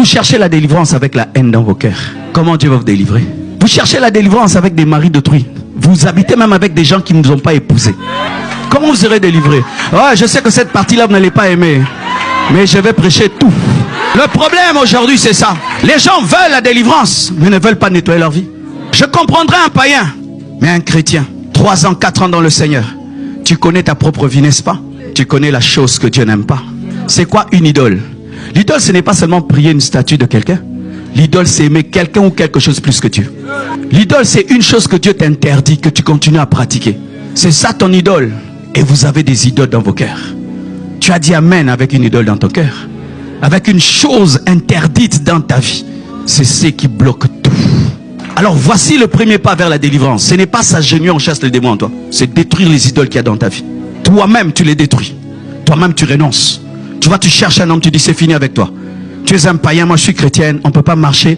Vous cherchez la délivrance avec la haine dans vos cœurs. Comment Dieu va vous délivrer? Vous cherchez la délivrance avec des maris d'autrui. Vous habitez même avec des gens qui ne vous ont pas épousé. Comment vous serez délivré? Ouais, je sais que cette partie-là, vous n'allez pas aimer. Mais je vais prêcher tout. Le problème aujourd'hui, c'est ça. Les gens veulent la délivrance, mais ne veulent pas nettoyer leur vie. Je comprendrais un païen, mais un chrétien, 3 ans, 4 ans dans le Seigneur. Tu connais ta propre vie, n'est-ce pas? Tu connais la chose que Dieu n'aime pas. C'est quoi une idole? L'idole, ce n'est pas seulement prier une statue de quelqu'un. L'idole, c'est aimer quelqu'un ou quelque chose plus que Dieu. L'idole, c'est une chose que Dieu t'interdit, que tu continues à pratiquer. C'est ça ton idole. Et vous avez des idoles dans vos cœurs. Tu as dit amen avec une idole dans ton cœur. Avec une chose interdite dans ta vie. C'est ce qui bloque tout. Alors voici le premier pas vers la délivrance. Ce n'est pas s'agenouiller, on chasse les démons en toi. C'est détruire les idoles qu'il y a dans ta vie. Toi-même, tu les détruis. Toi-même, tu renonces. Tu vois, tu cherches un homme, tu dis c'est fini avec toi. Tu es un païen, moi je suis chrétienne, on ne peut pas marcher,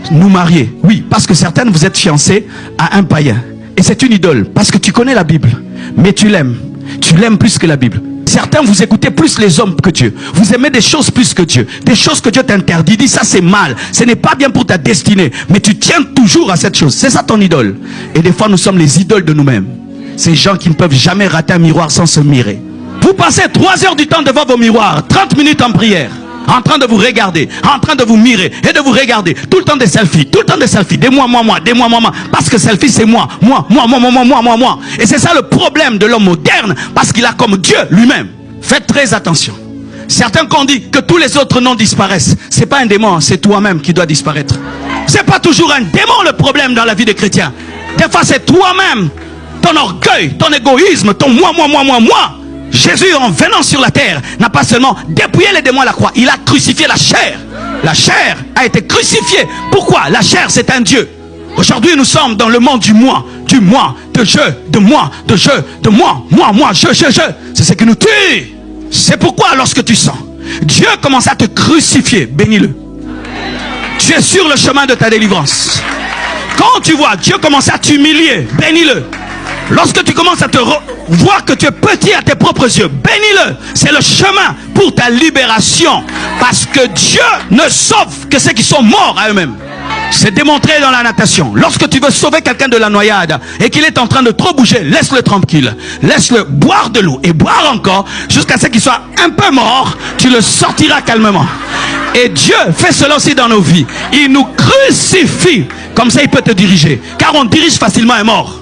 nous marier. Oui, parce que certaines, vous êtes fiancés à un païen. Et c'est une idole, parce que tu connais la Bible. Mais tu l'aimes. Tu l'aimes plus que la Bible. Certains, vous écoutez plus les hommes que Dieu. Vous aimez des choses plus que Dieu. Des choses que Dieu t'interdit. Dit ça c'est mal. Ce n'est pas bien pour ta destinée. Mais tu tiens toujours à cette chose. C'est ça ton idole. Et des fois, nous sommes les idoles de nous-mêmes. Ces gens qui ne peuvent jamais rater un miroir sans se mirer. Vous passez 3 heures du temps devant vos miroirs, 30 minutes en prière, en train de vous regarder, en train de vous mirer et de vous regarder. Tout le temps des selfies, tout le temps des selfies. Des moi, des moi. Parce que selfie c'est moi. Et c'est ça le problème de l'homme moderne, parce qu'il a comme Dieu lui-même. Faites très attention. Certains qu'on dit que tous les autres noms disparaissent. C'est pas un démon, c'est toi-même qui doit disparaître. C'est pas toujours un démon le problème dans la vie des chrétiens. Des fois c'est toi-même, ton orgueil, ton égoïsme, ton moi. Jésus, en venant sur la terre, n'a pas seulement dépouillé les démons à la croix, il a crucifié la chair. La chair a été crucifiée. Pourquoi? La chair, c'est un Dieu. Aujourd'hui, nous sommes dans le monde du moi, de je, de moi, de je, de moi, je. C'est ce qui nous tue. C'est pourquoi, lorsque tu sens Dieu commence à te crucifier, bénis-le. Tu es sur le chemin de ta délivrance. Quand tu vois Dieu commencer à t'humilier, bénis-le. Lorsque tu commences à te voir que tu es petit à tes propres yeux, bénis-le. C'est le chemin pour ta libération. Parce que Dieu ne sauve que ceux qui sont morts à eux-mêmes. C'est démontré dans la natation. Lorsque tu veux sauver quelqu'un de la noyade et qu'il est en train de trop bouger, laisse-le tranquille. Laisse-le boire de l'eau et boire encore jusqu'à ce qu'il soit un peu mort. Tu le sortiras calmement. Et Dieu fait cela aussi dans nos vies. Il nous crucifie. Comme ça, il peut te diriger. Car on dirige facilement un mort.